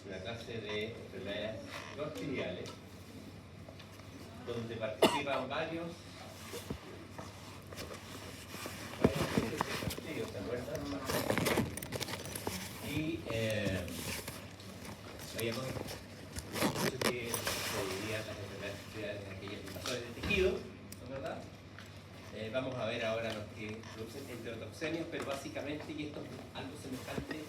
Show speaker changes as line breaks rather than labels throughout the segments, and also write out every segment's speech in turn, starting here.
una clase de enfermedades clostridiales, donde participan varios clostridios, ¿se acuerdan? Y habíamos dicho que se dividían las enfermedades clostridiales en aquellas invasores de tejido, ¿no es verdad? Vamos a ver ahora los que producen enterotoxemias, pero básicamente, y esto es algo semejante,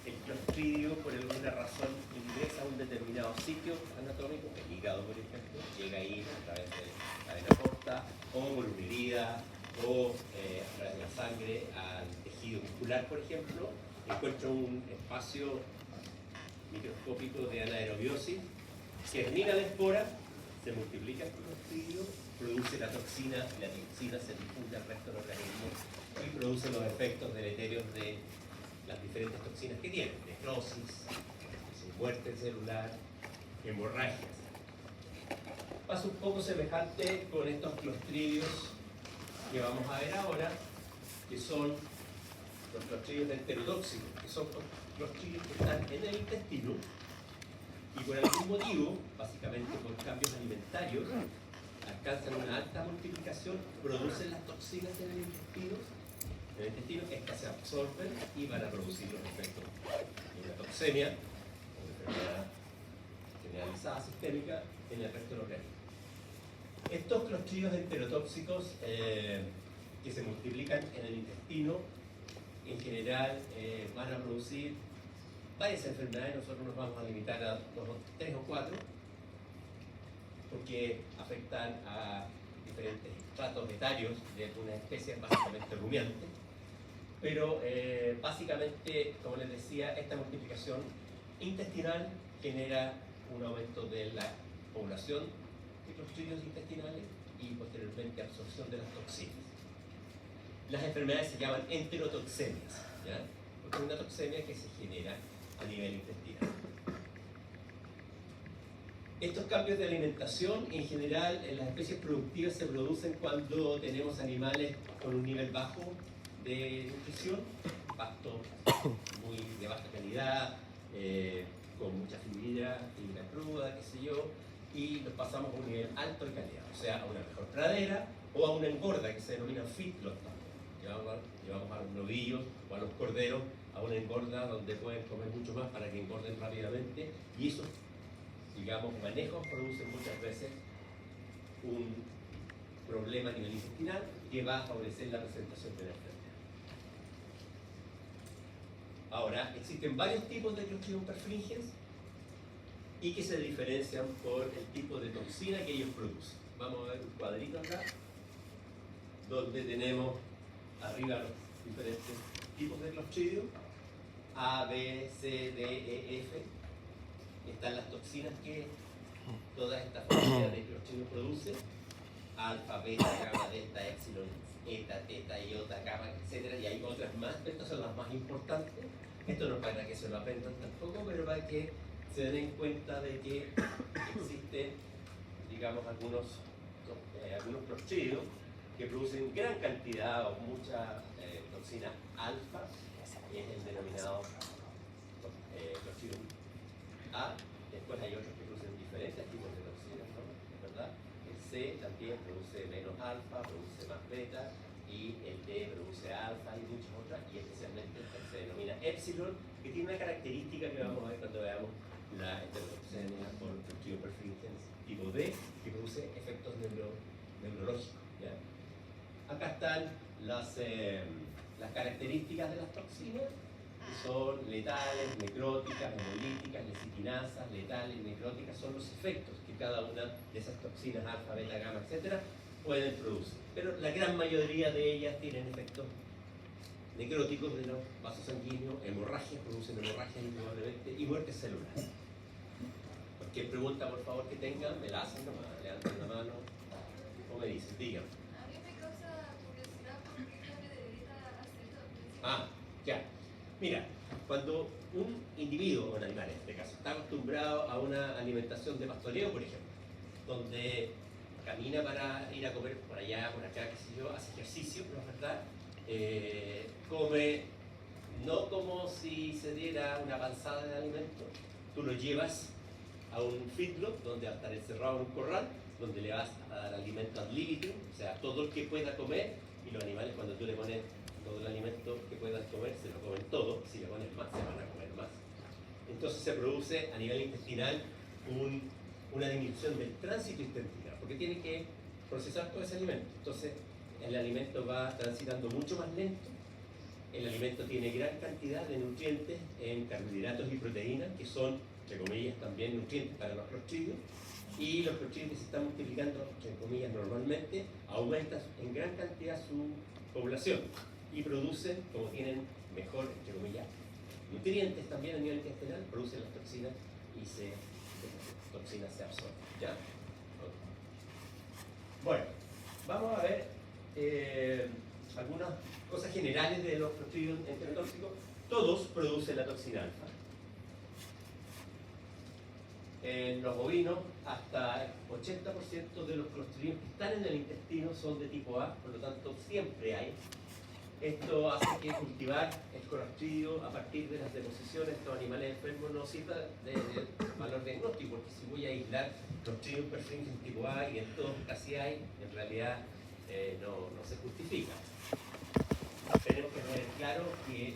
el clostridio por alguna razón ingresa a un determinado sitio anatómico, el hígado por ejemplo, llega ahí a través de la vena porta, o por una herida, o a través de la sangre al tejido muscular, por ejemplo, encuentra un espacio microscópico de anaerobiosis, germina la espora, se multiplica el clostridio, produce la toxina, y la toxina se difunde al resto del organismo y produce los efectos deleterios de las diferentes toxinas que tienen: necrosis, muerte celular, hemorragias. Pasa un poco semejante con estos clostridios que vamos a ver ahora, que son los clostridios enterotóxicos, que son clostridios que están en el intestino y por algún motivo, básicamente por cambios alimentarios, alcanzan una alta multiplicación, producen las toxinas en el intestino. En el intestino estas se absorben y van a producir los efectos de una toxemia o de enfermedad generalizada sistémica en el resto del organismo. Estos clostridios enterotóxicos que se multiplican en el intestino en general van a producir varias enfermedades. Nosotros nos vamos a limitar a 3 o 4 porque afectan a diferentes estratos etarios de una especie básicamente rumiante. Pero básicamente, como les decía, esta multiplicación intestinal genera un aumento de la población de clostridios intestinales y posteriormente absorción de las toxinas. Las enfermedades se llaman enterotoxemias, ¿ya? Porque es una toxemia que se genera a nivel intestinal. Estos cambios de alimentación, en general, en las especies productivas se producen cuando tenemos animales con un nivel bajo de nutrición, pasto muy de baja calidad, con mucha fibra cruda, qué sé yo, y los pasamos a un nivel alto de calidad, o sea, a una mejor pradera o a una engorda que se denomina feedlot. Llevamos a los novillos o a los corderos a una engorda donde pueden comer mucho más para que engorden rápidamente, y esos, digamos, manejos producen muchas veces un problema a nivel intestinal que va a favorecer la presentación de la enfermedad. Ahora, existen varios tipos de Clostridium perfringens y que se diferencian por el tipo de toxina que ellos producen. Vamos a ver un cuadrito acá, donde tenemos arriba los diferentes tipos de Clostridium: A, B, C, D, E, F. Están las toxinas que toda esta familia de Clostridium produce: alfa, beta, gamma, delta, epsilon, eta, teta, iota, gamma, etc. Y hay otras más, pero estas son las más importantes. Esto no es para que se lo aprendan tampoco, pero para que se den cuenta de que existen, digamos, algunos clostridios que producen gran cantidad o mucha toxina alfa, que es el denominado Clostridium A. Después hay otros que producen diferentes tipos de toxinas, ¿no? ¿Verdad? El C también produce menos alfa, produce más beta, y el D produce alfa y muchas otras, y especialmente el que se denomina epsilon, que tiene una característica que vamos a ver cuando veamos la enterotoxemia por Clostridium perfringens tipo D, que produce efectos neurológicos, ¿ya? Acá están las características de las toxinas, que son letales, necróticas, hemolíticas, lecitinasas. Letales, necróticas son los efectos que cada una de esas toxinas, alfa, beta, gamma, etc., pueden producir. Pero la gran mayoría de ellas tienen efectos necróticos de los vasos sanguíneos, hemorragias, producen hemorragias indudablemente, y muerte celular. Cualquier pregunta, por favor, que tengan, me la hacen nomás, levantan la mano o me dicen, díganme.
A mí me causa curiosidad por qué yo me debería hacer esto.
Ah, ya. Mira, cuando un individuo, o un animal en este caso, está acostumbrado a una alimentación de pastoreo, por ejemplo, donde camina para ir a comer por allá, por acá, qué sé yo, hace ejercicio, ¿no es verdad? Come no como si se diera una panzada de alimento, tú lo llevas a un feedlot donde va a estar encerrado en un corral, donde le vas a dar alimento ad libitum, o sea, todo el que pueda comer, y los animales cuando tú le pones todo el alimento que puedan comer, se lo comen todo, si le pones más, se van a comer más. Entonces se produce a nivel intestinal una disminución del tránsito intestinal, porque tiene que procesar todo ese alimento. Entonces el alimento va transitando mucho más lento, el alimento tiene gran cantidad de nutrientes en carbohidratos y proteínas, que son, entre comillas, también nutrientes para los clostridios, y los clostridios que se están multiplicando, entre comillas, normalmente, aumentan en gran cantidad su población y producen, como tienen mejor, entre comillas, nutrientes también a nivel intestinal, producen las toxinas y las toxinas se absorben. ¿Ya? Ok. Bueno, vamos a ver algunas cosas generales de los clostridios enterotóxicos. Todos producen la toxina alfa. En los bovinos, hasta el 80% de los clostridios que están en el intestino son de tipo A, por lo tanto siempre hay. Esto hace que cultivar el clostridio a partir de las deposiciones de estos animales enfermos no sirva de valor diagnóstico, porque si voy a aislar Clostridium perfringens tipo A y en todos casi hay, en realidad no se justifica. Tenemos que tener claro que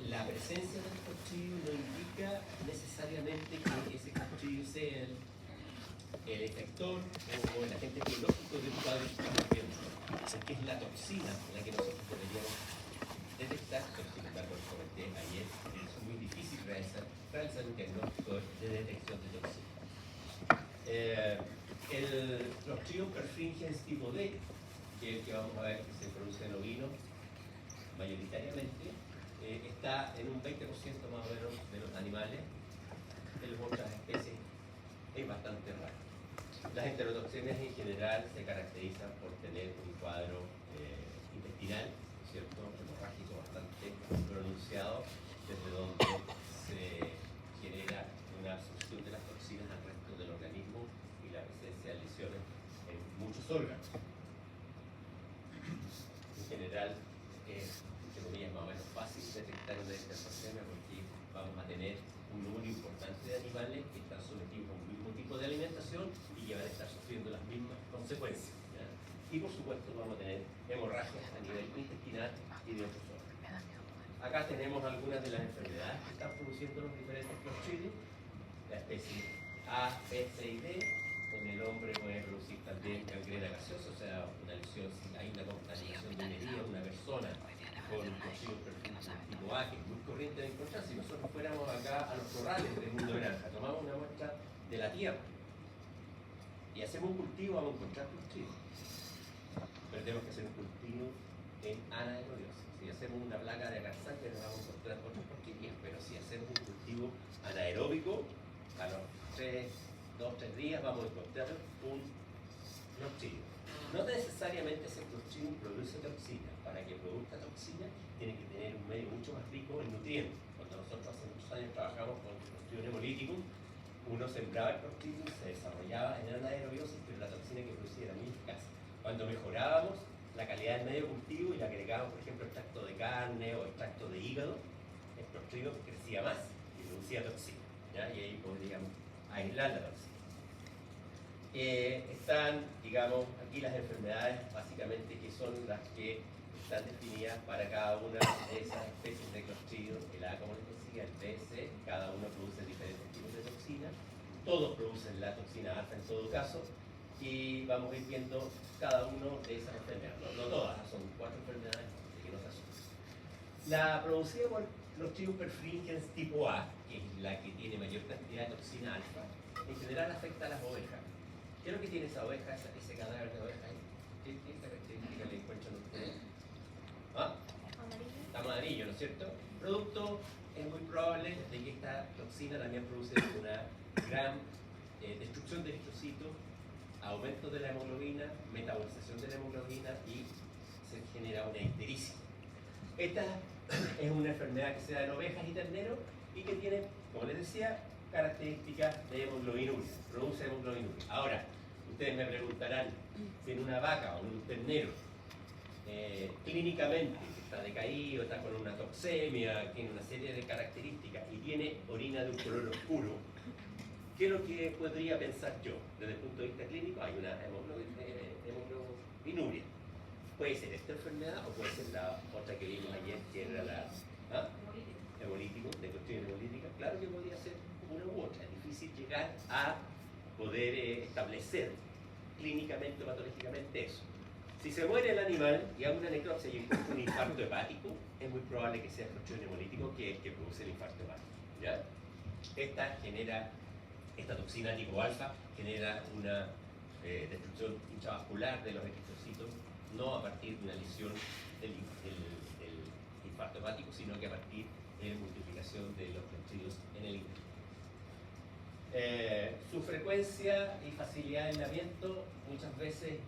la presencia del clostridio no indica necesariamente que ese clostridio sea el efector o el agente biológico del cuadro que estamos viendo, porque es la toxina la que nosotros deberíamos detectar, pero sin embargo, lo comenté ayer, es muy difícil realizar un diagnóstico de detección de toxina. El Clostridium perfringens tipo D, que es el que vamos a ver que se produce en ovinos mayoritariamente, está en un 20% más o menos de los animales. En las otras especies es bastante raro. Las enterotoxinas en general se caracterizan por tener un cuadro intestinal, ¿cierto?, hemorrágico bastante pronunciado, desde donde se genera una absorción de las toxinas al resto del organismo y la presencia de lesiones en muchos órganos. En general es, entre comillas, más o menos fácil detectar una enterotoxina porque vamos a tener un número importante de animales que están sometidos a un mismo tipo de alimentación y que van a estar sufriendo las mismas consecuencias, ¿ya? Y por supuesto vamos a tener hemorragias a nivel intestinal y de otros órganos. Acá tenemos algunas de las enfermedades que están produciendo los diferentes clostridios. La especie A, B, C y D. En el hombre puede producir también gangrena gaseosa, o sea, una lesión, si hay una contaminación de una herida, una persona con clostridium perfringens tipo A, que es muy corriente de encontrar. Si nosotros fuéramos acá a los corrales del mundo de granja, tomamos una muestra de la tierra y hacemos un cultivo, vamos a encontrar clostridium. Pero tenemos que hacer un cultivo en anaerobiosis. Si hacemos una placa de agarzaje, nos vamos a encontrar otras porquerías, pero si hacemos un cultivo anaeróbico, a los 2-3 días vamos a encontrar un clostridium. No necesariamente ese clostridium produce toxina. Para que produzca toxina, tiene que tener un medio mucho más rico en nutrientes. Cuando nosotros hace muchos años trabajamos con Clostridium hemolyticum, uno sembraba el clostridium, se desarrollaba en anaerobiosis, pero la toxina que producía era muy escasa. Cuando mejorábamos la calidad del medio cultivo y le agregábamos, por ejemplo, extracto de carne o extracto de hígado, el clostridium crecía más y producía toxina, ¿ya? Y ahí podríamos aislar la toxina. Están, digamos, aquí las enfermedades básicamente que son las que están definidas para cada una de esas especies de clostridio. El A, como les decía, el B, C, cada uno produce diferentes tipos de toxinas. Todos producen la toxina alfa en todo caso, y vamos a ir viendo cada uno de esas enfermedades. No todas, son 4 enfermedades, así que no se asusten. La producida por Clostridium perfringens tipo A, que es la que tiene mayor cantidad de toxina alfa, en general afecta a las ovejas. ¿Qué es lo que tiene esa oveja, ese cadáver de oveja ahí? ¿Qué característica le encuentran ustedes? ¿Ah? Está amarillo, ¿no es cierto? Producto, es muy probable de que esta toxina también produce una gran destrucción de eritrocitos, aumento de la hemoglobina, metabolización de la hemoglobina y se genera una ictericia. Esta es una enfermedad que se da en ovejas y terneros y que tiene, como les decía, características de hemoglobinuria, produce hemoglobinuria. Ahora, ustedes me preguntarán si en una vaca o en un ternero clínicamente está decaído, está con una toxemia, tiene una serie de características y tiene orina de un color oscuro, ¿qué es lo que podría pensar yo? Desde el punto de vista clínico, hay una hemoglobinuria. Puede ser esta enfermedad o puede ser la otra que vimos ayer, que era la hemolítico, de cuestión hemolítica. Claro que podría ser una u otra. Es difícil llegar a poder establecer clínicamente o patológicamente eso. Si se muere el animal y hay una necropsia y un infarto hepático, es muy probable que sea el clostridium hemolítico que es el que produce el infarto hepático. ¿Ya? Esta toxina tipo alfa genera una destrucción intravascular de los eritrocitos, no a partir de una lesión del infarto hepático, sino que a partir de multiplicación de los clostridios en el intestino. Su frecuencia y facilidad de aislamiento muchas veces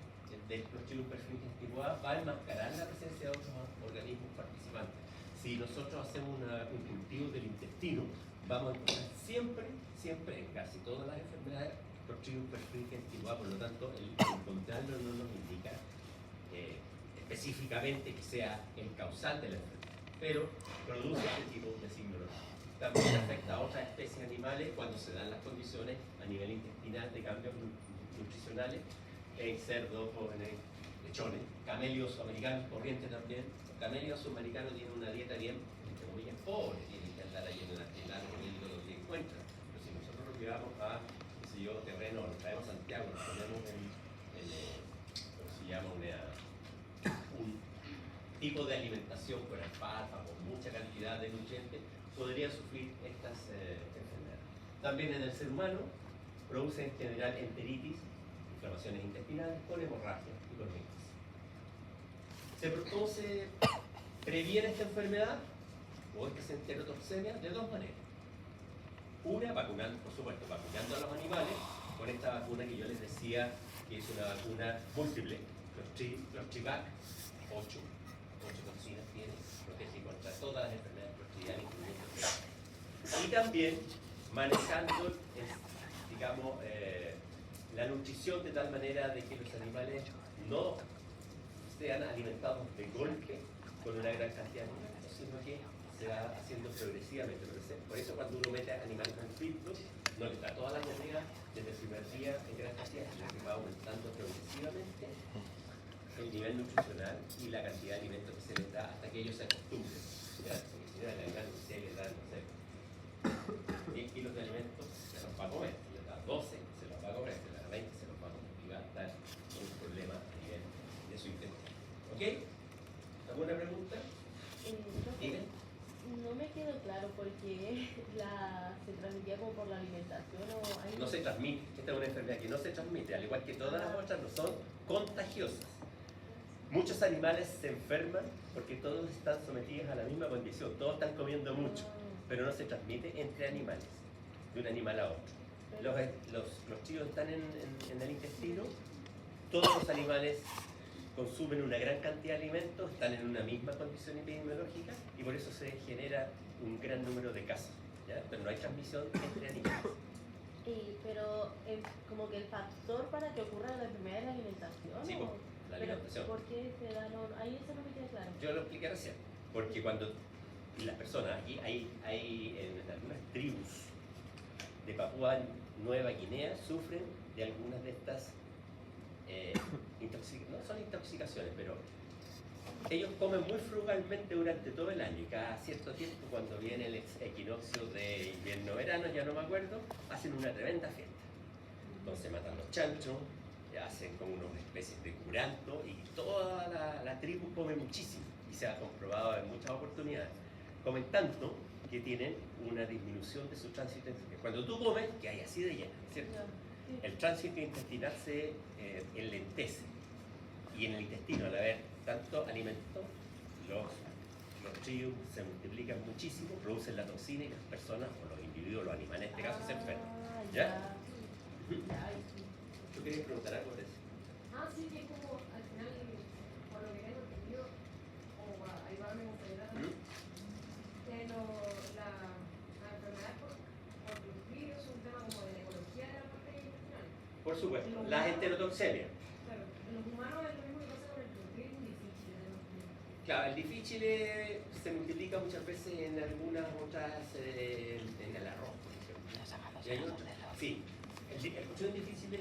del Clostridium perfringens tipo A va a enmascarar la presencia de otros organismos participantes. Si nosotros hacemos un cultivo del intestino, vamos a encontrar siempre, en casi todas las enfermedades, Clostridium perfringens tipo A. Por lo tanto, el encontrarlo no nos indica específicamente que sea el causal de la enfermedad, pero produce este tipo de signología. También afecta a otras especies animales cuando se dan las condiciones a nivel intestinal de cambios nutricionales en cerdos, jóvenes, lechones, camelios americanos, corrientes también. Los camelios americanos tienen una dieta bien, entre comillas, pobre, tienen que andar ahí en el árbol y lo que encuentran. Pero si nosotros lo llevamos a, qué sé yo, terreno, lo traemos a Santiago, lo ponemos ¿cómo se llama? Un tipo de alimentación con alfalfa, con mucha cantidad de nutrientes, podría sufrir estas enfermedades. También en el ser humano produce en general enteritis, inflamaciones intestinales, con hemorragia y con ictus. ¿Cómo se previene esta enfermedad o esta enterotoxemia? De dos maneras. Una, vacunando, por supuesto, vacunando a los animales con esta vacuna que yo les decía que es una vacuna múltiple, Clostrivac, 8 toxinas tiene, protege contra todas las enfermedades clostridianas, incluyendo y también manejando, digamos, la nutrición de tal manera de que los animales no sean alimentados de golpe con una gran cantidad de alimentos, sino que se va haciendo progresivamente. Por eso cuando uno mete a animales en filtros, no les da toda la comida desde el primer día en gran cantidad, sino que va aumentando progresivamente el nivel nutricional y la cantidad de alimentos que se les da hasta que ellos se acostumbren. ¿Ya? Porque si no, al animal se le dan, no sé, 10 kilos de alimentos, se los va a comer, si les da 12, se los va a comer, si les da 20, se los va a comer y va a estar con un problema a nivel de su intestino. ¿Ok? ¿Alguna pregunta? Dime.
No me quedó claro porque se transmitía como por la alimentación o hay...
No se transmite, esta es una enfermedad que no se transmite, al igual que todas las otras no son contagiosas. Muchos animales se enferman porque todos están sometidos a la misma condición, todos están comiendo mucho, pero no se transmite entre animales, de un animal a otro. Los chicos están en el intestino, todos los animales consumen una gran cantidad de alimentos, están en una misma condición epidemiológica y por eso se genera un gran número de casos, ¿ya? Pero no hay transmisión entre animales.
Pero como que el factor para que ocurra la enfermedad es la alimentación.
Sí,
¿o?
la alimentación.
¿Por qué se da? Ahí eso no me queda claro.
Yo lo expliqué recién, porque cuando las personas, aquí hay en algunas tribus de Papúa Nueva Guinea sufren de algunas de estas no son intoxicaciones, pero ellos comen muy frugalmente durante todo el año y cada cierto tiempo, cuando viene el equinoccio de invierno-verano, ya no me acuerdo, hacen una tremenda fiesta. Entonces matan los chanchos, hacen como unas especies de curanto y toda la tribu come muchísimo y se ha comprobado en muchas oportunidades. Comen tanto que tienen una disminución de su tránsito intestinal. Cuando tú comes, que hay así de lleno, ¿cierto?
Sí.
El tránsito intestinal se enlentece y en el intestino, al haber tanto alimento, los clostridium se multiplican muchísimo, producen la toxina y las personas, o los individuos, los animales en este caso, se enferman. ¿Ya? ¿Tú querías preguntar algo de eso?
Sí, que es como al final, por lo que tengo entendido, o ahí va mi gustaría también, pero la enfermedad por clostridio es un tema como de la ecología de la parte intestinal.
Por supuesto, las enterotoxemias.
Claro, en los humanos es lo mismo que pasa con el clostridium difficile, de
Claro, el difícil se multiplica muchas veces en algunas otras, en el arroz, por ejemplo. Y hay otras, sí, el cuestión difícil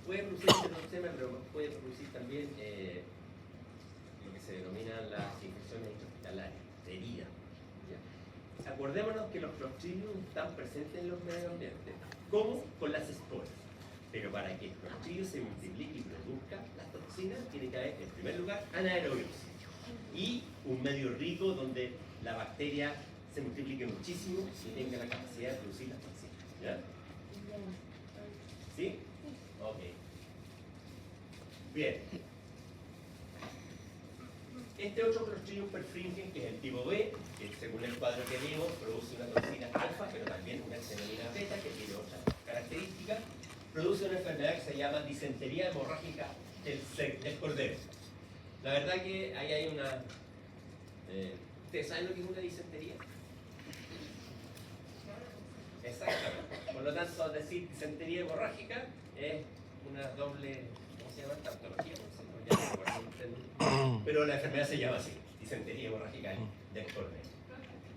puede producir heterosistema, pero puede producir también lo que se denominan las infecciones intrahospitalarias, de herida. ¿Ya? Acordémonos que los Clostridium están presentes en los medios ambientes. ¿Cómo? Con las esporas. Pero para que el Clostridium se multiplique y produzca las toxinas, tiene que haber, en primer lugar, anaerobiosis. Y un medio rico donde la bacteria se multiplique muchísimo y tenga la capacidad de producir las toxinas. ¿Ya? ¿Sí? Ok. Bien. Este otro Clostridium perfringens, que es el tipo B, que según el cuadro que vimos, produce una toxina alfa, pero también una xenonina beta, que tiene otras características, produce una enfermedad que se llama disentería hemorrágica del cordero. La verdad que ahí hay una... ¿Ustedes saben lo que es una disentería? Exactamente. Por lo tanto, decir disentería hemorrágica es una doble... ¿Cómo se llama? Tautología. Pero la enfermedad se llama así, disentería hemorrágica del cordero.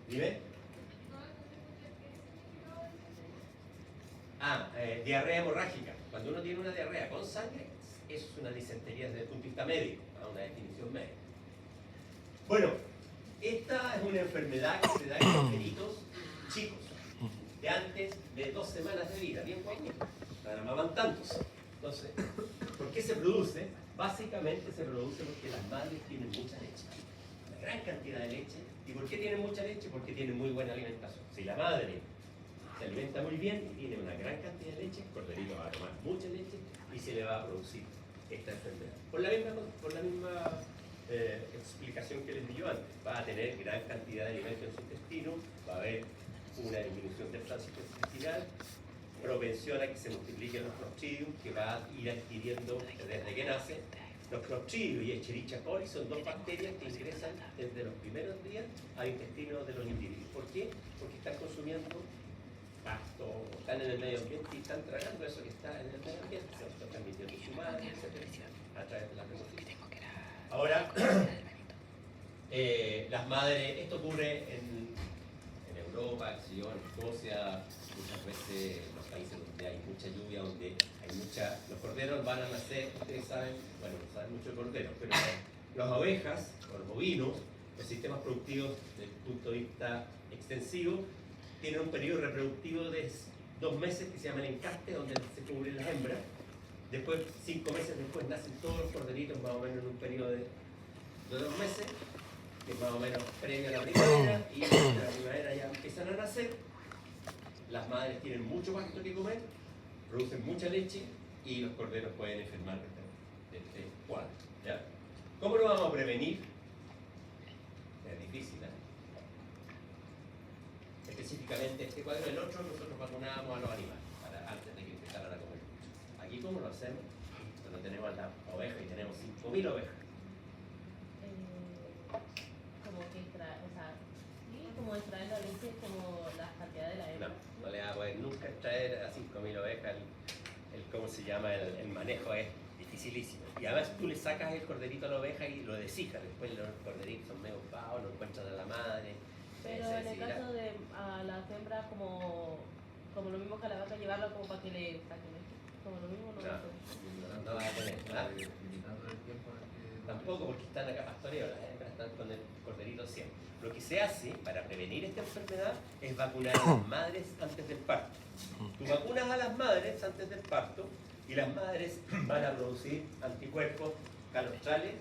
¿Dime? Diarrea hemorrágica. Cuando uno tiene una diarrea con sangre, es una disentería desde el punto de vista médico, una definición médica. Bueno, esta es una enfermedad que se da en corderitos chicos, de antes de 2 semanas de vida, bien guapitos, no amamantándose. Entonces, ¿por qué se produce? Básicamente se produce porque las madres tienen mucha leche, una gran cantidad de leche. ¿Y por qué tienen mucha leche? Porque tienen muy buena alimentación. Si la madre se alimenta muy bien y tiene una gran cantidad de leche, el corderito va a tomar mucha leche y se le va a producir esta enfermedad. Por la misma explicación que les di yo antes, va a tener gran cantidad de alimentos en su intestino, va a haber una disminución del tránsito intestinal, propensión a que se multipliquen los Clostridium, que va a ir adquiriendo desde que nace. Los Clostridium y Escherichia coli son 2 bacterias que ingresan desde los primeros días al intestino de los individuos. ¿Por qué? Porque están consumiendo pasto, están en el medio ambiente y están tragando eso que está en el medio ambiente, se lo está transmitiendo su madre, etc., a través de la hemofilia. Ahora, las madres, esto ocurre en Europa, en Escocia, muchas veces en los países donde hay mucha lluvia, donde hay los corderos van a nacer, ustedes saben, bueno, no saben mucho de corderos, pero las ovejas, los bovinos, los sistemas productivos desde el punto de vista extensivo, tienen un periodo reproductivo de 2 meses que se llama el encaste, donde se cubren las hembras. Después, 5 meses después, nacen todos los corderitos más o menos en un periodo de 2 meses, que es más o menos previo a la primavera, y en la primavera ya empiezan a nacer. Las madres tienen mucho pasto que comer, producen mucha leche y los corderos pueden enfermar de este cuadro. ¿Ya? ¿Cómo lo vamos a prevenir? Es difícil, ¿eh? Específicamente este cuadro del 8 nosotros vacunábamos a los animales antes de que empezaran a comer mucho. Aquí ¿cómo lo hacemos? Cuando tenemos las ovejas y tenemos 5.000 ovejas.
Como que como extraer la leche como la cantidad de la hembra.
No le va a poder nunca extraer a 5.000 ovejas. ¿Cómo se llama? El manejo es dificilísimo. Y además tú le sacas el corderito a la oveja y lo deshijas. Después los corderitos son medio pavos, no encuentran a la madre.
Pero en el caso de a las hembras, como lo mismo que a la vaca, llevarlo como para que le saquen leche. Como lo mismo
no va a tener nada. Tampoco, porque están acá pastoreos, las hembras están con el corderito siempre. Lo que se hace para prevenir esta enfermedad es vacunar a las madres antes del parto. Tú vacunas a las madres antes del parto y las madres van a producir anticuerpos calostrales,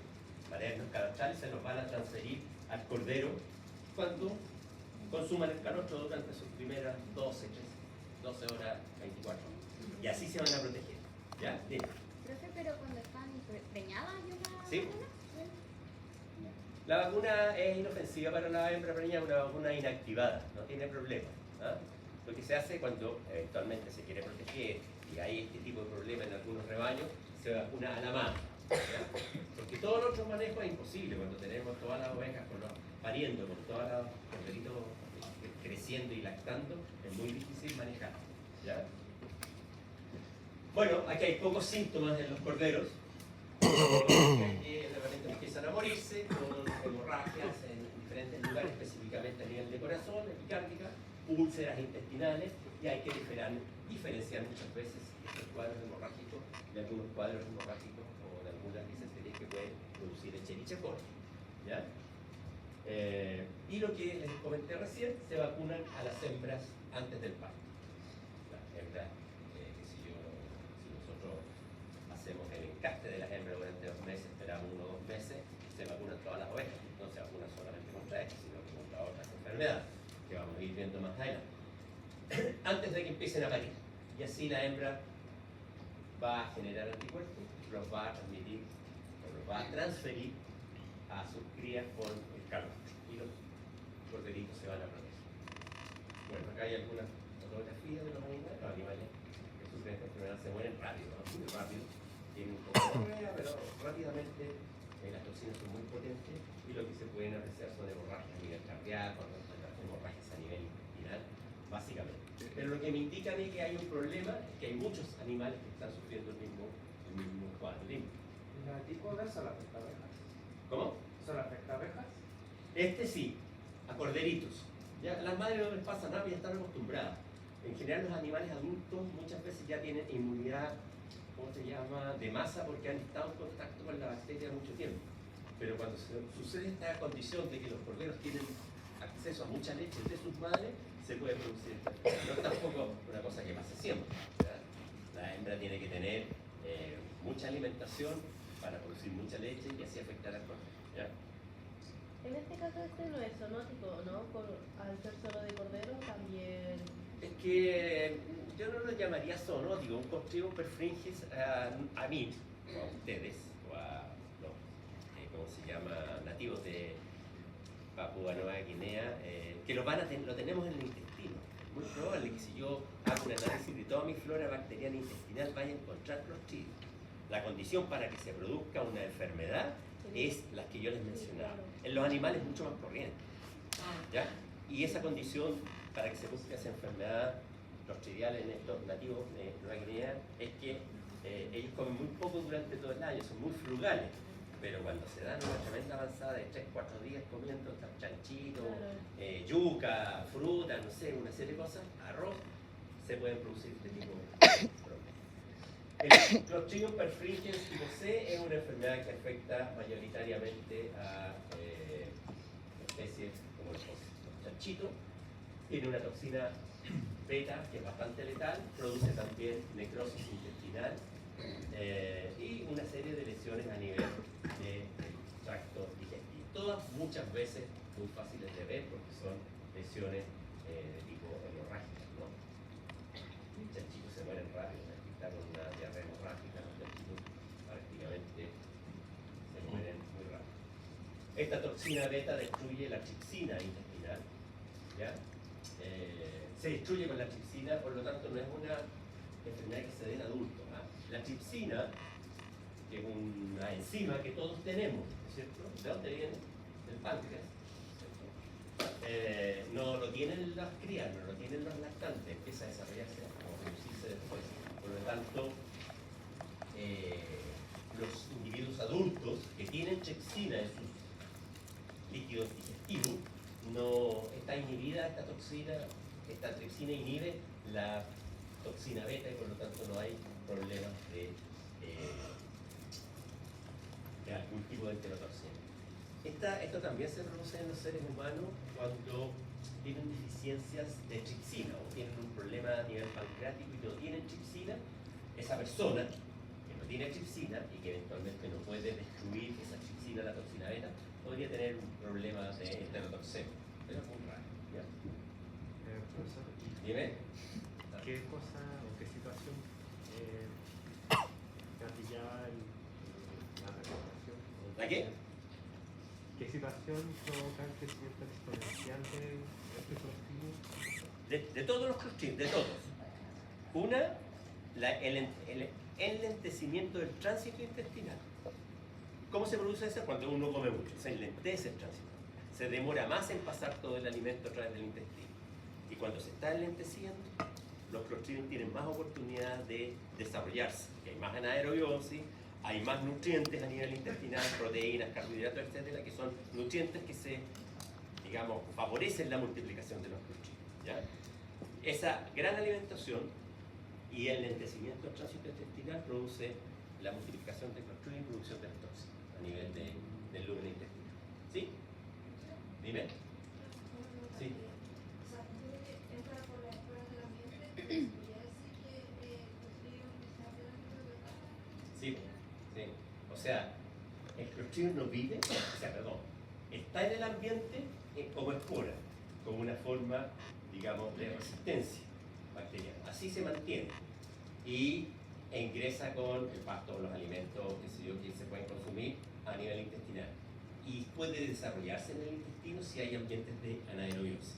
maternos calostrales, se los van a transferir al cordero cuando consuman el calostro durante sus primeras 12 horas, 24 horas. Y así se van a proteger. ¿Ya? Dime.
Profe, pero cuando están preñadas, ¿yo la
¿Sí?
vacuna?
La vacuna es inofensiva para la hembra preñada, una vacuna inactivada, no tiene problema. ¿Ah? Lo que se hace cuando eventualmente se quiere proteger y hay este tipo de problema en algunos rebaños, se vacuna a la madre. ¿Ya? Porque todos los otros manejos es imposible cuando tenemos todas las ovejas pariendo, con todos los corderitos creciendo y lactando, es muy difícil manejar. ¿Ya? Bueno, aquí hay pocos síntomas en los corderos. De repente empiezan a morirse con hemorragias en diferentes lugares, específicamente a nivel de corazón, epicárdica, úlceras intestinales, y hay que diferenciar muchas veces estos cuadros hemorrágicos de algunos cuadros hemorrágicos o de algunas disenterías que pueden producir Escherichia coli. ¿Ya? Y lo que les comenté recién, se vacunan a las hembras antes del parto. Las hembras, si nosotros hacemos el encaste de las hembras durante 2 meses, esperamos 1 o 2 meses, se vacunan todas las ovejas. No se vacunan solamente contra esto, sino que contra otras enfermedades, que vamos a ir viendo más adelante. Antes de que empiecen a parir. Y así la hembra va a generar anticuerpos, los va a transmitir, o los va a transferir a sus crías con el calor. Y los corderitos se van a proteger. Bueno, acá hay algunas fotografías de los animales. Los animales que sufren esta enfermedad se mueren rápido, ¿no? Muy rápido. Tienen un poco de diarrea, pero rápidamente las toxinas son muy potentes y lo que se pueden apreciar son hemorragias a nivel cardíaco, hemorragias a nivel intestinal, básicamente. Pero lo que me indica a mí que hay un problema es que hay muchos animales que están sufriendo el mismo cuadro. Dime.
¿La tipo de eso le afecta a abejas?
¿Cómo?
¿Eso le afecta a abejas?
Este sí, a corderitos. Ya, las madres no les pasa nada, ya están acostumbradas. En general los animales adultos muchas veces ya tienen inmunidad, ¿cómo se llama?, de masa, porque han estado en contacto con la bacteria mucho tiempo. Pero cuando sucede esta condición de que los corderos tienen acceso a mucha leche de sus madres, se puede producir esta enfermedad. No es tampoco una cosa que pase siempre, ¿verdad? La hembra tiene que tener mucha alimentación para producir mucha leche y así afectar al cordero, ¿ya?
En este caso este no es zoonótico, ¿no? Al ser solo de corderos también...
Es que yo no lo llamaría zoonótico, un Clostridium perfringens a mí, o a ustedes, o a los, ¿cómo se llama?, nativos de Papúa Nueva Guinea, que lo tenemos en el intestino. Es muy probable que si yo hago un análisis de toda mi flora bacteriana intestinal vaya a encontrar Clostridium. La condición para que se produzca una enfermedad es la que yo les mencionaba. En los animales es mucho más corriente, ¿ya? Y esa condición para que se produzca esa enfermedad clostridial en estos nativos de Nueva Guinea es que ellos comen muy poco durante todo el año, son muy frugales, pero cuando se dan una tremenda avanzada de 3-4 días comiendo chanchito, yuca, fruta, no sé, una serie de cosas, arroz, se pueden producir este tipo de problemas. El Clostridium perfringens tipo C es una enfermedad que afecta mayoritariamente a especies como los chanchitos. Tiene una toxina beta que es bastante letal, produce también necrosis intestinal y una serie de lesiones a nivel del tracto digestivo. Todas muchas veces muy fáciles de ver porque son lesiones de tipo hemorrágicas, ¿no? Los chanchitos se mueren rápido, con una diarrea hemorrágica, los chanchitos prácticamente se mueren muy rápido. Esta toxina beta destruye la tripsina intestinal, ¿ya? Se destruye con la tripsina, por lo tanto no es una enfermedad que se dé en adultos. La tripsina, que es una enzima que todos tenemos, ¿no es cierto? ¿De dónde viene? Del páncreas, ¿cierto? No lo tienen las crías, no lo tienen los lactantes, empieza a desarrollarse o a producirse después. Por lo tanto, los individuos adultos que tienen tripsina en sus líquidos digestivos, no está inhibida esta toxina, esta tripsina inhibe la toxina beta y por lo tanto no hay problemas de algún tipo de enterotoxina. Esto también se produce en los seres humanos cuando tienen deficiencias de tripsina o tienen un problema a nivel pancreático y no tienen tripsina. Esa persona que no tiene tripsina y que eventualmente no puede destruir esa tripsina, la toxina beta, podría tener un problema de enterotoxemia, pero es muy raro, ¿ya?
Profesor,
Dime.
¿qué cosa o qué situación gatillaba la recuperación?
¿La qué?
¿Qué situación provoca el crecimiento exponencial de este Clostridium?
De todos los Clostridium, de todos. Una, el enlentecimiento del tránsito intestinal. ¿Cómo se produce eso? Cuando uno come mucho. Se enlentece el tránsito. Se demora más en pasar todo el alimento a través del intestino. Y cuando se está enlenteciendo, los Clostridium tienen más oportunidad de desarrollarse. Hay más anaerobiosis, hay más nutrientes a nivel intestinal, proteínas, carbohidratos, etcétera, que son nutrientes que digamos, favorecen la multiplicación de los clostridios, ¿ya? Esa gran alimentación y el lentecimiento del tránsito intestinal produce la multiplicación de clostridios y producción de las toxinas a nivel del lumen intestinal. ¿Sí? Dime. Sí.
O sea, entra por las esferas del ambiente, podría decir que Clostridium quizás de la microbiota.
Sí, sí. O sea, el Clostridium no vive, o sea, perdón, está en el ambiente como espora, como una forma, digamos, de resistencia bacteriana. Así se mantiene. Y ingresa con el pasto, los alimentos que se pueden consumir a nivel intestinal. Y puede desarrollarse en el intestino si hay ambientes de anaerobiosis.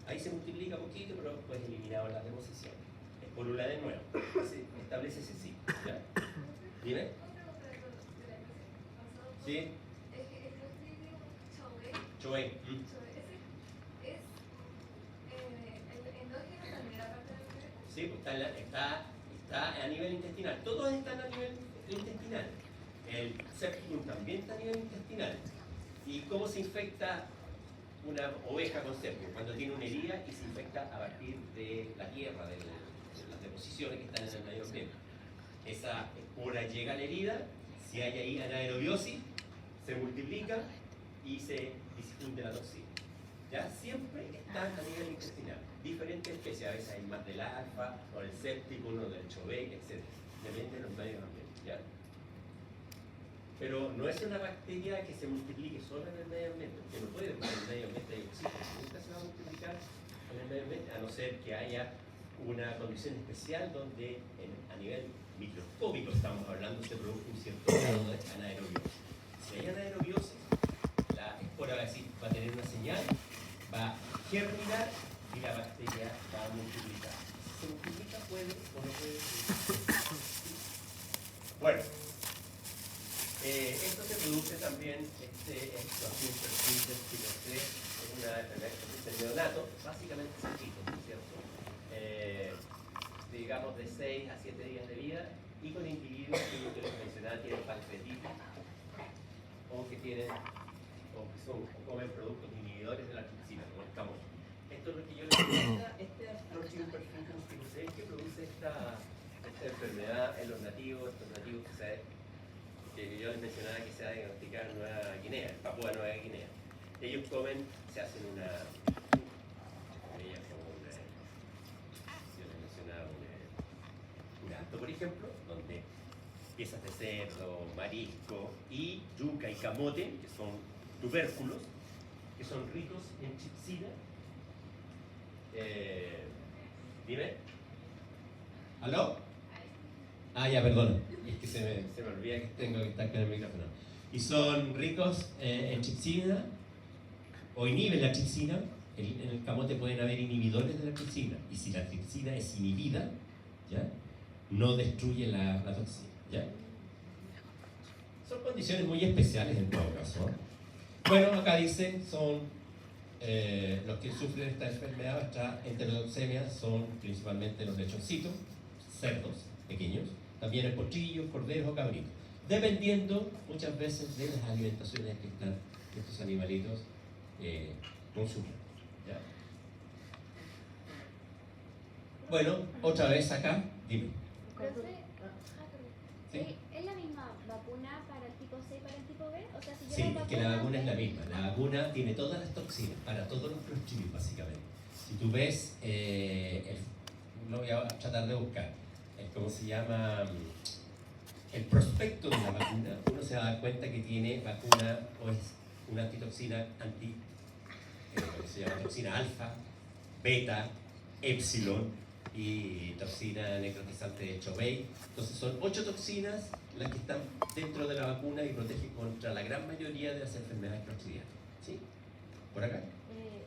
Ahí se multiplica poquito, pero después eliminado en las deposiciones. Esporula de nuevo. Se establece ese ciclo. ¿Ya? ¿Dime? ¿Sí?
Es que el Clostridium
Choe.
ese es endógeno también, aparte del microbiota.
Sí, pues está a nivel intestinal. Todos están a nivel intestinal. El septicum también está a nivel intestinal. ¿Y cómo se infecta una oveja con septicum? Cuando tiene una herida y se infecta a partir de la tierra, de las deposiciones que están en el medio ambiente. Esa espora llega a la herida, si hay ahí anaerobiosis, se multiplica y se difunde la toxina. ¿Ya? Siempre están a nivel intestinal. Diferentes especies, a veces hay más del alfa, o del septicum, o del Chobei, etc. Depende de los medios ambientes. ¿Ya? Pero no es una bacteria que se multiplique solo en el medio ambiente, porque no puede, porque en el medio ambiente hay oxígeno, nunca se va a multiplicar en el medio ambiente, a no ser que haya una condición especial donde a nivel microscópico estamos hablando, se produce un cierto grado de anaerobiosis. Si hay anaerobiosis, la espora va a tener una señal, va a germinar y la bacteria va a multiplicar. Si se multiplica, puede o no puede. Bueno, esto se produce también, Clostridium perfringens tipo C, es una enfermedad que produce el neonato, básicamente chiquito, ¿cierto? Digamos de 6 a 7 días de vida, y con individuos que lo que les mencionaba tienen pancreatitis o que comen productos inhibidores de la tripsina, como el camón. Esto es lo que yo les decía, Clostridium perfringens tipo C que produce esta enfermedad en los nativos, estos nativos que yo les mencionaba que se va a diagnosticar en Nueva Guinea, en Papúa Nueva Guinea. Ellos comen, se hacen yo les mencionaba un curanto, por ejemplo, donde piezas de cerdo, marisco y yuca y camote, que son tubérculos, que son ricos en chipsina. Dime. ¿Aló? Ah, ya, perdón. Es que se me olvida que tengo que estar con el micrófono. Y son ricos en tripsina o inhiben la tripsina. En el camote pueden haber inhibidores de la tripsina. Y si la tripsina es inhibida, ¿ya? No destruye la toxina. ¿Ya? Son condiciones muy especiales en todo caso. Bueno, acá dice, son los que sufren esta enfermedad, esta enterotoxemia, son principalmente los lechoncitos, cerdos pequeños, también el potrillo, corderos o cabritos, dependiendo muchas veces de las alimentaciones que están estos animalitos consumiendo. ¿Ya? Bueno, otra vez acá, dime.
Profe,
Sí.
¿es la misma vacuna para el tipo C y para el tipo B? O sea, si yo
Sí,
la
es que la vacuna es la misma. La vacuna tiene todas las toxinas para todos los clostridios, básicamente. Si tú ves, lo voy a tratar de buscar, ¿cómo se llama? El prospecto de la vacuna, uno se va a dar cuenta que tiene vacuna o es una antitoxina se llama toxina alfa, beta, epsilon y toxina necrotizante de Chobei. Entonces son 8 toxinas las que están dentro de la vacuna y protegen contra la gran mayoría de las enfermedades clostridianas. ¿Sí? ¿Por acá?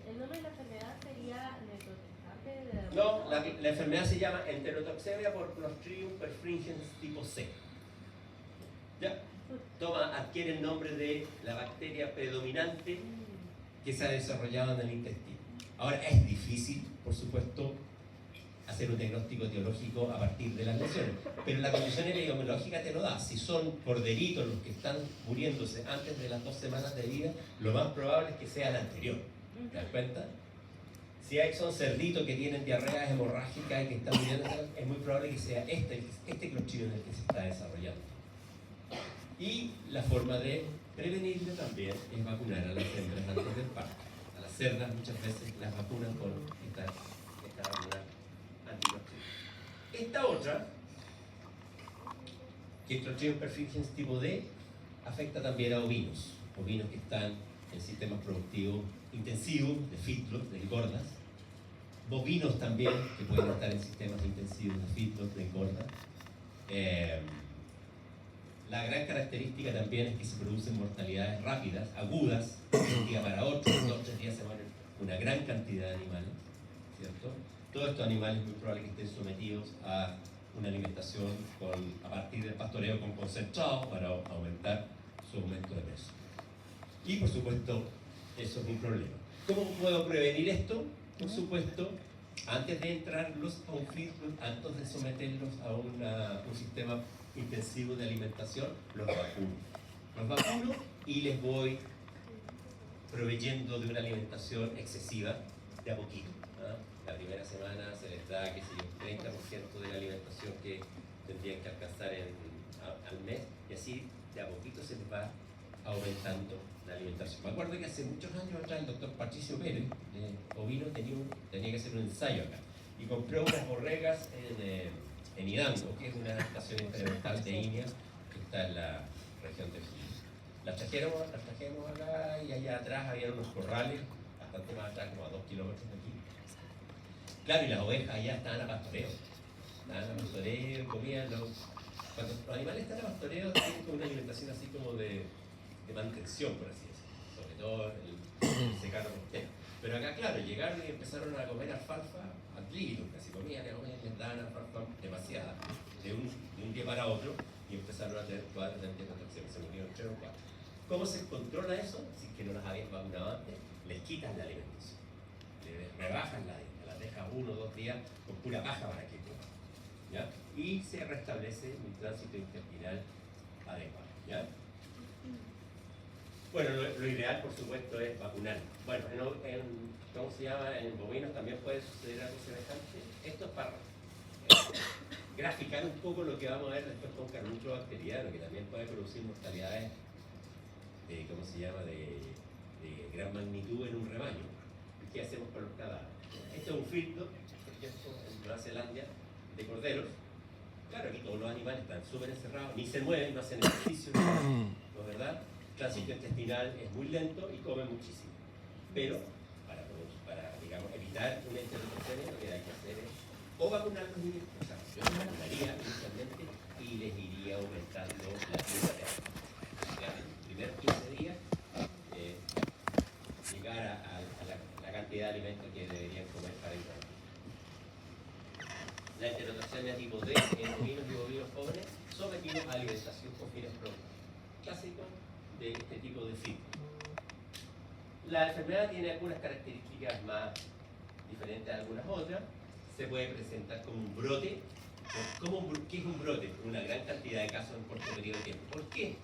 ¿El nombre de la enfermedad sería necrotizante?
No, la enfermedad se llama enterotoxemia por Clostridium perfringens tipo C. ¿Ya? Adquiere el nombre de la bacteria predominante que se ha desarrollado en el intestino. Ahora, es difícil, por supuesto, hacer un diagnóstico etiológico a partir de las lesiones. Pero la condición epidemiológica te lo da. Si son corderitos los que están muriéndose antes de las 2 semanas de vida, lo más probable es que sea el anterior. ¿Te das cuenta? Si son cerditos que tienen diarreas hemorrágicas y que están muriendo, es muy probable que sea este Clostridium el que se está desarrollando. Y la forma de prevenirlo también es vacunar a las hembras antes del parto. A las cerdas muchas veces las vacunan con esta vacuna anticlostridium. Esta otra, que es Clostridium perfringens tipo D, afecta también a ovinos que están en sistemas productivos intensivos de feedlot, de engordas, bovinos también que pueden estar en sistemas intensivos de feedlot, de engorda. La gran característica también es que se producen mortalidades rápidas, agudas, de un día para otro, en 2 o 3 días se mueren una gran cantidad de animales, ¿cierto? Todos estos animales es muy probable que estén sometidos a una alimentación a partir del pastoreo con concentrado para aumentar su aumento de peso. Y por supuesto, eso es un problema. ¿Cómo puedo prevenir esto? Por supuesto, antes de entrarlos a un feedlot, antes de someterlos a un sistema intensivo de alimentación, los vacuno. Los vacuno y les voy proveyendo de una alimentación excesiva de a poquito. La primera semana se les da, qué sé yo, 30% de la alimentación que tendrían que alcanzar al mes, y así de a poquito se les va aumentando la alimentación. Me acuerdo que hace muchos años atrás el doctor Patricio Pérez, ovino, tenía que hacer un ensayo acá, y compró unas borregas en Hidalgo, que es una estación experimental de Inia que está en la región de Chile. Las trajimos acá, y allá atrás había unos corrales, bastante más atrás, como a 2 kilómetros de aquí. Claro, y las ovejas allá estaban a pastoreo. Comían cuando los animales están a pastoreo, tienen una alimentación así como de mantención, por así decirlo, sobre todo el secano costero. Pero acá, claro, llegaron y empezaron a comer alfalfa ad libitum, casi comían, les daban alfalfa demasiada, de un día para otro, y empezaron a tener cuadros de anticoncepción, se murieron 3 o 4. ¿Cómo se controla eso? Si es que no las habían vacunado antes, les quitan la alimentación, les rebajan la dieta, las dejas 1 o 2 días con pura paja para que coman, ¿ya? Y se restablece un tránsito intestinal adecuado, ¿ya? Bueno, lo ideal, por supuesto, es vacunar. Bueno, ¿cómo se llama? En bovinos también puede suceder algo semejante. Esto es para graficar un poco lo que vamos a ver después con carnúnculo bacteriano, que también puede producir mortalidades de gran magnitud en un rebaño. ¿Qué hacemos con los cadáveres? Esto es un feedlot, por ejemplo, en Nueva Zelanda, de corderos. Claro, aquí todos los animales están súper encerrados, ni se mueven, no hacen ejercicio, ¿no es verdad? El tránsito intestinal es muy lento y come muchísimo. Pero para digamos, evitar una enterotoxemia, lo que hay que hacer es o vacunarlos, o sea, yo los vacunaría inicialmente y les iría aumentando la cura. En los primeros 15 días llegar a la cantidad de alimentos que deberían comer para ir. La enterotoxemia tipo D en ovinos y bovinos jóvenes sometidos a alimentación con fines productivos. Clásico de este tipo de feedlot. La enfermedad tiene algunas características más diferentes a algunas otras. Se puede presentar como un brote. ¿Qué es un brote? Una gran cantidad de casos en corto periodo de tiempo. ¿Por qué?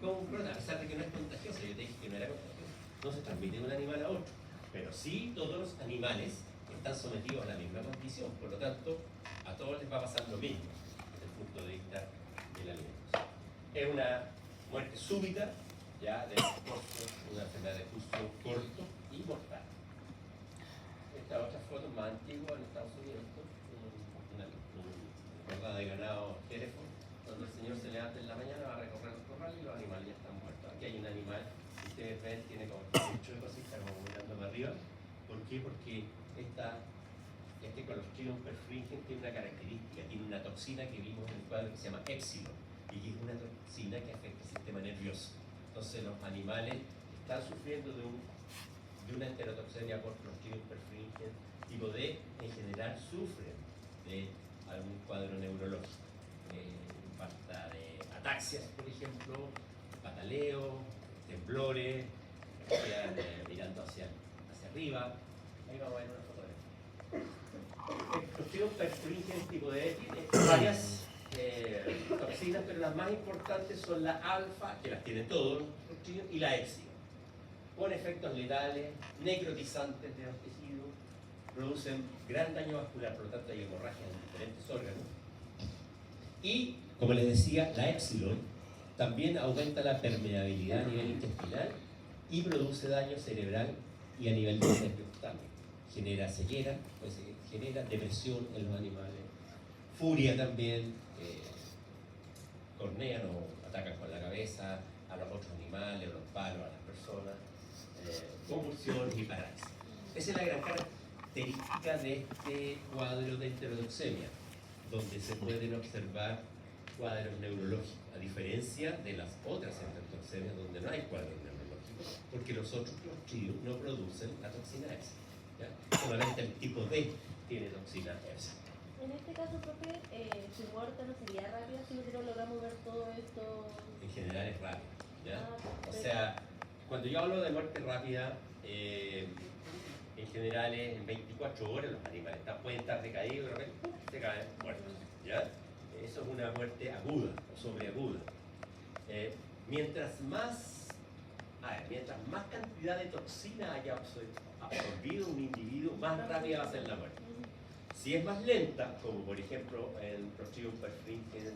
Como un brote, a pesar de que no es contagioso, yo te dije que no era contagioso, no se transmite de un animal a otro. Pero sí todos los animales están sometidos a la misma condición, por lo tanto, a todos les va a pasar lo mismo desde el punto de vista de la alimentación. Es una muerte súbita, ya de curso, una enfermedad de curso corto y mortal. Esta otra foto más antigua en Estados Unidos, una corda de ganado Hereford, donde el señor se levanta en la mañana, va a recorrer el corral y los animales ya están muertos. Aquí hay un animal, si ustedes ven, tiene como mucho de cositas como mirando para arriba. ¿Por qué? Porque este Clostridium perfringens tiene una característica, tiene una toxina que vimos en el cuadro que se llama epsilon, y que es una toxina que afecta el sistema nervioso. Entonces los animales están sufriendo de una enterotoxemia por Clostridium perfringens tipo D, en general sufren de algún cuadro neurológico. Falta de ataxias, por ejemplo, pataleo, temblores, mirando hacia arriba. Ahí vamos a ver una fotografía. El Clostridium perfringens tipo de X tiene varias toxinas, pero las más importantes son la alfa, que las tiene todos los Clostridium, y la epsilon, con efectos letales, necrotizantes de los tejidos, producen gran daño vascular, por lo tanto hay hemorragias en diferentes órganos. Y, como les decía, la epsilon también aumenta la permeabilidad a nivel intestinal y produce daño cerebral y a nivel del nervio optálmico. Genera ceguera, pues genera depresión en los animales, furia también, cornean o atacan con la cabeza a los otros animales, a los palos, a las personas, convulsión y parálisis. Esa es la gran característica de este cuadro de heterodoxemia, donde se pueden observar cuadros neurológicos, a diferencia de las otras heterodoxemias donde no hay cuadros neurológicos, porque los otros Clostridium no producen la toxina epsilon. Solamente el tipo D tiene toxina epsilon.
En este caso, profe, su muerte no sería rápida si nosotros logramos ver todo esto.
En general es rápida, ¿ya?
Ah,
O sea, cuando yo hablo de muerte rápida, en general es en 24 horas los animales pueden estar decaídos y de repente ¡pum!, se caen muertos, ¿ya? Eso es una muerte aguda o sobreaguda. Mientras más cantidad de toxina haya absorbido un individuo, más rápida va a ser la muerte. Si es más lenta, como por ejemplo el Clostridium perfringens,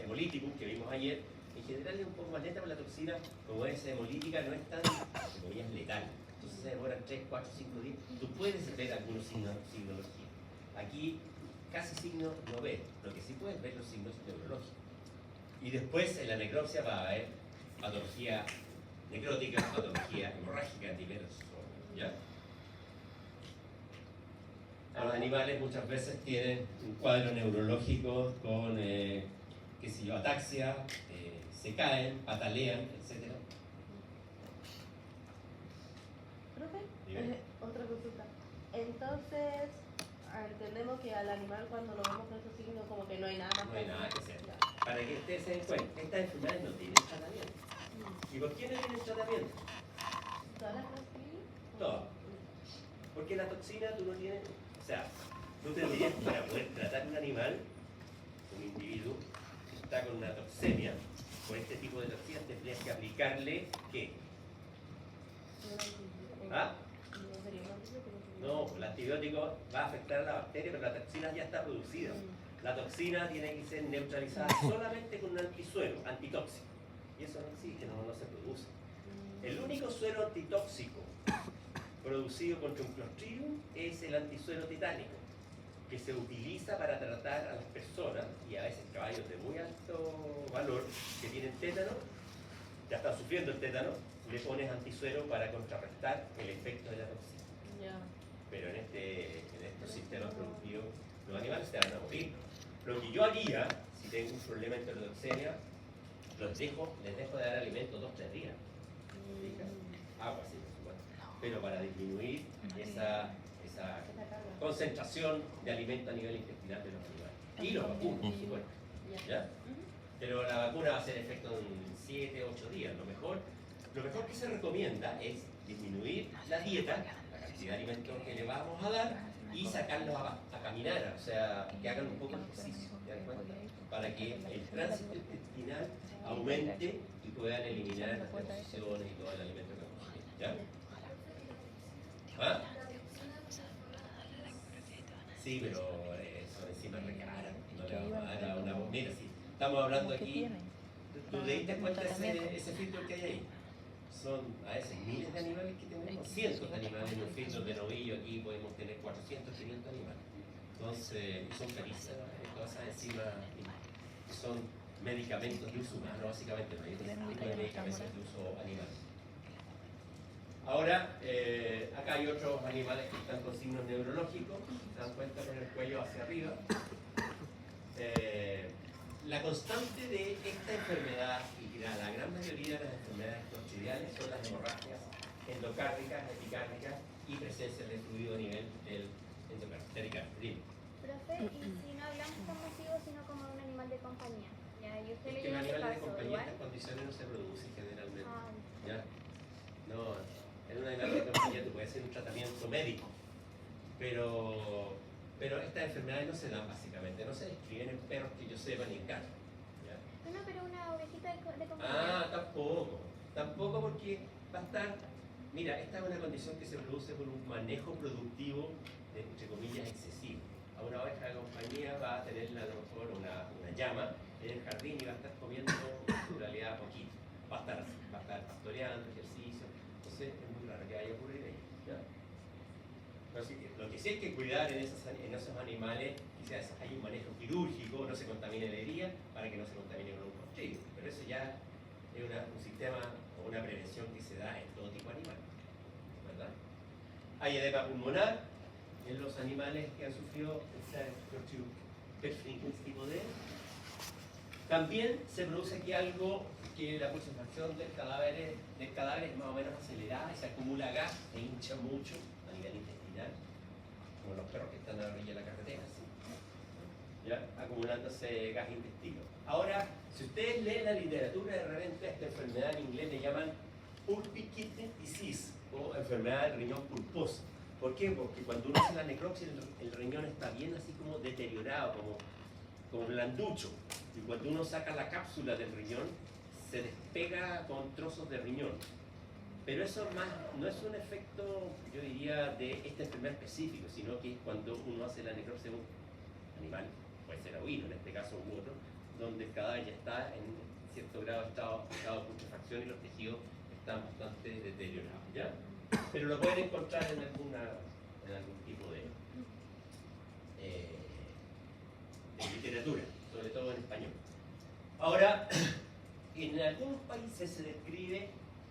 Hemolyticum que vimos ayer, en general es un poco más lenta, pero la toxina, como es hemolítica, no es tan, como ya es letal. Entonces se demoran 3, 4, 5 días. Tú puedes ver algunos signos, signología. Aquí casi signos no ves, lo que sí puedes ver los signos neurológicos. Y después en la necropsia va a haber patología necrótica, patología hemorrágica, diversos, ¿ya? Los animales muchas veces tienen un cuadro neurológico con, qué sé yo, ataxia, se caen, patalean, etc.
Profe, otra consulta. Entonces, entendemos que al animal cuando lo vemos con esos signos como que no hay nada más.
No hay nada que hacer. Para que ustedes se den cuenta, estas enfermedades no tienen tratamiento. ¿Y por qué no tienen tratamiento?
¿Todas las Clostridium?
Todo. Porque la toxina tú no tienes, o sea, tú tendrías para poder tratar un animal, un individuo que está con una toxemia, con este tipo de toxinas tendrías que aplicarle ¿qué? ¿Ah?
No sería un antibiótico.
No, el antibiótico va a afectar a la bacteria, pero la toxina ya está producida. La toxina tiene que ser neutralizada solamente con un antisuero, antitóxico. Y eso no existe, no se produce. El único suero antitóxico producido contra un Clostridium es el antisuero titánico, que se utiliza para tratar a las personas y a veces caballos de muy alto valor que tienen tétano, ya están sufriendo el tétano, le pones antisuero para contrarrestar el efecto de la toxina.
Ya.
Pero en estos sistemas productivos los animales se van a morir. Lo que yo haría, si tengo un problema de heterodoxemia, les dejo de dar alimento 2-3 días. Agua, sí, por supuesto. Pero para disminuir esa concentración de alimento a nivel intestinal de los animales. Y los vacunos, por supuesto. ¿Ya? Pero la vacuna va a hacer efecto en 7-8 días. Lo mejor que se recomienda es disminuir la dieta, la cantidad de alimentos que le vamos a dar, y sacarlos a caminar, o sea, que hagan un poco de ejercicio, ¿te das cuenta? Para que el tránsito intestinal aumente y puedan eliminar las deposiciones y todo el alimento que consumen, ¿ya? ¿Ah? Sí, pero son enzimas re caras, no le vamos a dar a una... Mira, si estamos hablando aquí, ¿tú te diste cuenta ese filtro que hay ahí? Son a veces miles de animales que tenemos, cientos de animales en un filtro de novillo. Aquí podemos tener 400, 500 animales. Entonces, son carísimas, todas esas enzimas son medicamentos de uso humano, básicamente, no hay otro tipo de medicamentos de uso animal. Ahora, acá hay otros animales que están con signos neurológicos, se dan cuenta con el cuello hacia arriba. La constante de esta enfermedad y la gran mayoría de las enfermedades clostridiales son las hemorragias endocárdicas, epicárdicas y presencia de fluido a nivel del endocárdico.
Profe, y si no hablamos como sigo, sino como un animal de compañía. Ya, y usted le
Que
lleva
en
ese
animales de
caso,
compañía
igual.
estas condiciones no se producen generalmente.
Ah,
¿Ya? No, en un animal de compañía tú puedes hacer un tratamiento médico, pero estas enfermedades no se dan básicamente, no se describen en perros que yo sepa ni en gatos. ¿Ya?
Bueno, pero una ovejita de compañía.
Ah, tampoco porque va a estar, mira, esta es una condición que se produce por un manejo productivo, entre comillas, excesivo. A una oveja de compañía va a tener a lo mejor una llama en el jardín y va a estar comiendo en realidad poquito, va a estar pastoreando, ejercicio, entonces es muy raro que vaya a ocurrir ahí. ¿Ya? Así que lo que sí hay que cuidar en esos animales, quizás hay un manejo quirúrgico, no se contamine la herida para que no se contamine con un clostridio, pero eso ya es un sistema o una prevención que se da en todo tipo de animales, ¿verdad? Hay edema pulmonar en los animales que han sufrido esta Clostridium tipo D. También se produce aquí algo que la putrefacción del cadáver es más o menos acelerada y se acumula gas e hincha mucho a nivel intestinal, como los perros que están a la orilla de la carretera, ¿sí? ¿Ya? Acumulándose gas intestino. Ahora, si ustedes leen la literatura, de repente a esta enfermedad en inglés le llaman pulpy kidney disease o enfermedad del riñón pulposo. ¿Por qué? Porque cuando uno hace la necropsia el riñón está bien así como deteriorado, como blanducho. Y cuando uno saca la cápsula del riñón, se despega con trozos de riñón. Pero eso no es un efecto, yo diría, de esta enfermedad específica, sino que es cuando uno hace la necropsia de un animal, puede ser ovino en este caso u otro, donde el cadáver ya está en cierto grado de estado de putrefacción y los tejidos están bastante deteriorados, ¿ya? Pero lo pueden encontrar en algún tipo de literatura, sobre todo en español. Ahora, en algunos países se describe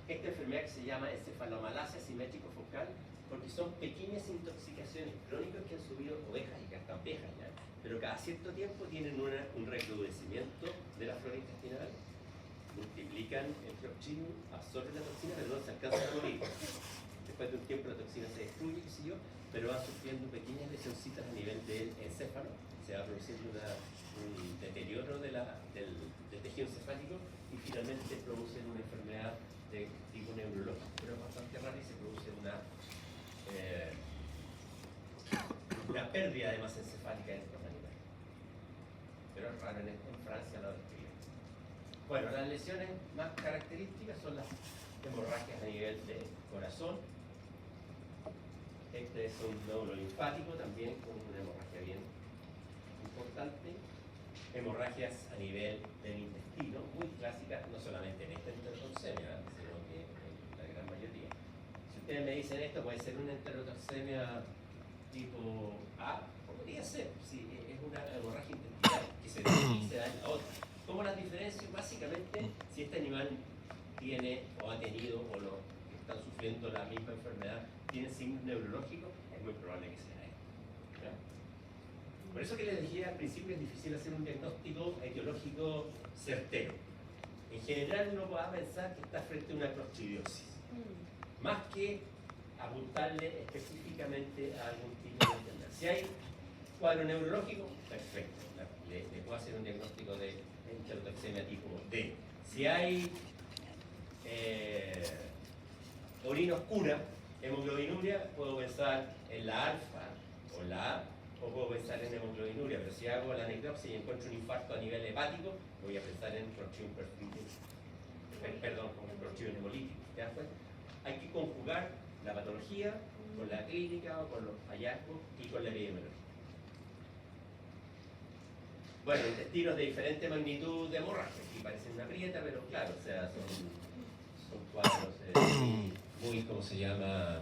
esta enfermedad que se llama encefalomalacia simétrico-focal, porque son pequeñas intoxicaciones crónicas que han subido ovejas y que están viejas ya, pero cada cierto tiempo tienen un recrudecimiento de la flora intestinal, multiplican el Clostridium, absorben la toxina, pero no se alcanzan a morir. Después de un tiempo la toxina se destruye, qué sé yo, pero van sufriendo pequeñas lesioncitas a nivel del encéfalo, se va produciendo un deterioro del tejido encefálico y finalmente producen una enfermedad de tipo neurológico, pero es bastante rara y se produce una pérdida de masa encefálica en estos animales. Pero es raro, en Francia lo describen. Bueno, las lesiones más características son las hemorragias a nivel de corazón. Este es un nódulo linfático también con una hemorragia bien importante. Hemorragias a nivel del intestino, muy clásicas, no solamente en esta enterotoxemia, sino que en la gran mayoría. Si ustedes me dicen esto, puede ser una enterotoxemia tipo A, podría ser, si es una hemorragia intestinal que se da en la otra. ¿Cómo las diferencio? Básicamente, si este animal tiene o ha tenido o los que están sufriendo la misma enfermedad tienen signos neurológicos, es muy probable que sea esto. ¿Ya? Por eso que les decía al principio es difícil hacer un diagnóstico etiológico certero. En general uno va a pensar que está frente a una clostridiosis, más que apuntarle específicamente a algún tipo de enfermedad. Si hay cuadro neurológico, perfecto, le puedo hacer un diagnóstico de enterotoxemia tipo D. Si hay orina oscura, hemoglobinuria, puedo pensar en la alfa o la A, o puedo pensar en hemoglobinuria, pero si hago la necropsia y encuentro un infarto a nivel hepático, voy a pensar en Clostridium perfringens, con el Clostridium hemolítico. ¿Te das cuenta? Hay que conjugar la patología con la clínica o con los hallazgos y con la epidemiología. Bueno, intestinos de diferente magnitud de hemorragia, aquí parecen una prieta, pero claro, o sea, son cuadros muy, ¿cómo se llama?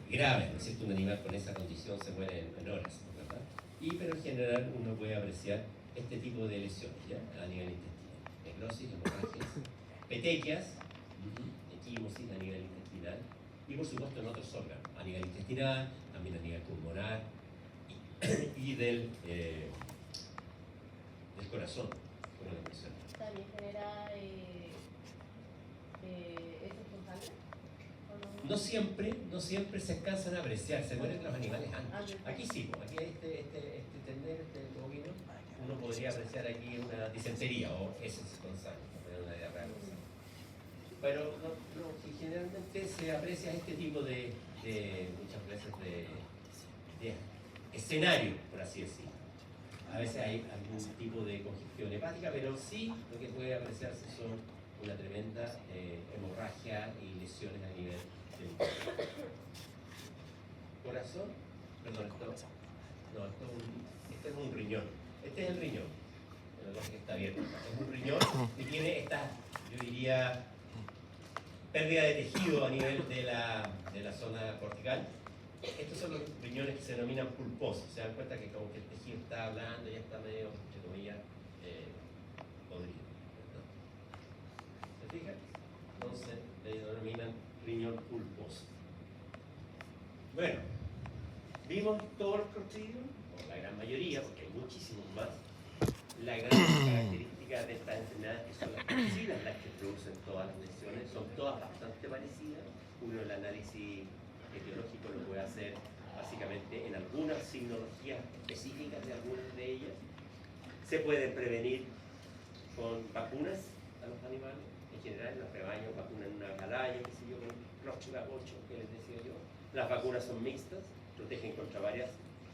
Graves, ¿no es cierto? Un animal con esa condición se muere en horas, ¿verdad? Pero en general uno puede apreciar este tipo de lesiones, ¿ya? A nivel intestinal. Necrosis, hemorragias, petequias, equimosis a nivel intestinal, y por supuesto en otros órganos, a nivel intestinal, también a nivel pulmonar, y del corazón, como les mencioné.
También genera heces con sangre.
No siempre se alcanzan a apreciar, se mueren los animales antes. Aquí sí, aquí este tender, este bovino, uno podría apreciar aquí una disentería o heces con sangre, una diarrea con sangre. Pero generalmente se aprecia este tipo de muchas veces de escenario, por así decirlo. A veces hay algún tipo de congestión hepática, pero sí lo que puede apreciarse son una tremenda hemorragia y lesiones a nivel del corazón. Perdón, este es un riñón. Este es el riñón. El que está abierto. Es un riñón y tiene esta, yo diría, pérdida de tejido a nivel de la zona cortical. Estos son los riñones que se denominan pulposos. Se dan cuenta que como que el tejido está blando, ya está medio, entre comillas, podrido. ¿Se fijan? Entonces le denominan riñón pulposo. Bueno, vimos todos los clostridium, o la gran mayoría, porque hay muchísimos más. La gran característica de estas enfermedades que son las toxinas las que producen todas las lesiones, son todas bastante parecidas. Uno el análisis etiológico lo puede hacer básicamente en algunas signologías específicas de algunas de ellas. Se pueden prevenir con vacunas a los animales. En general, en los rebaños vacunan una vez al año, qué sé yo, con Clostridium 8, que les decía yo. Las vacunas son mixtas, protegen contra varias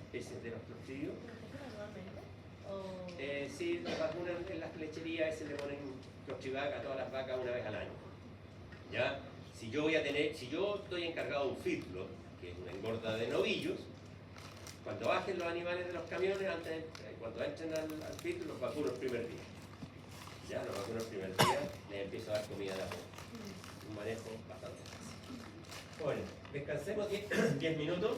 especies de los Clostridium. Sí, las vacunan en las lecherías, se le ponen Clostrivac a todas las vacas una vez al año. ¿Ya? Si yo estoy encargado de un feedlot, que es una engorda de novillos, cuando bajen los animales de los camiones, cuando entren al feedlot, los vacuno el primer día. Ya, los vacuno el primer día, les empiezo a dar comida de a poco. Un manejo bastante fácil. Bueno, descansemos 10 minutos.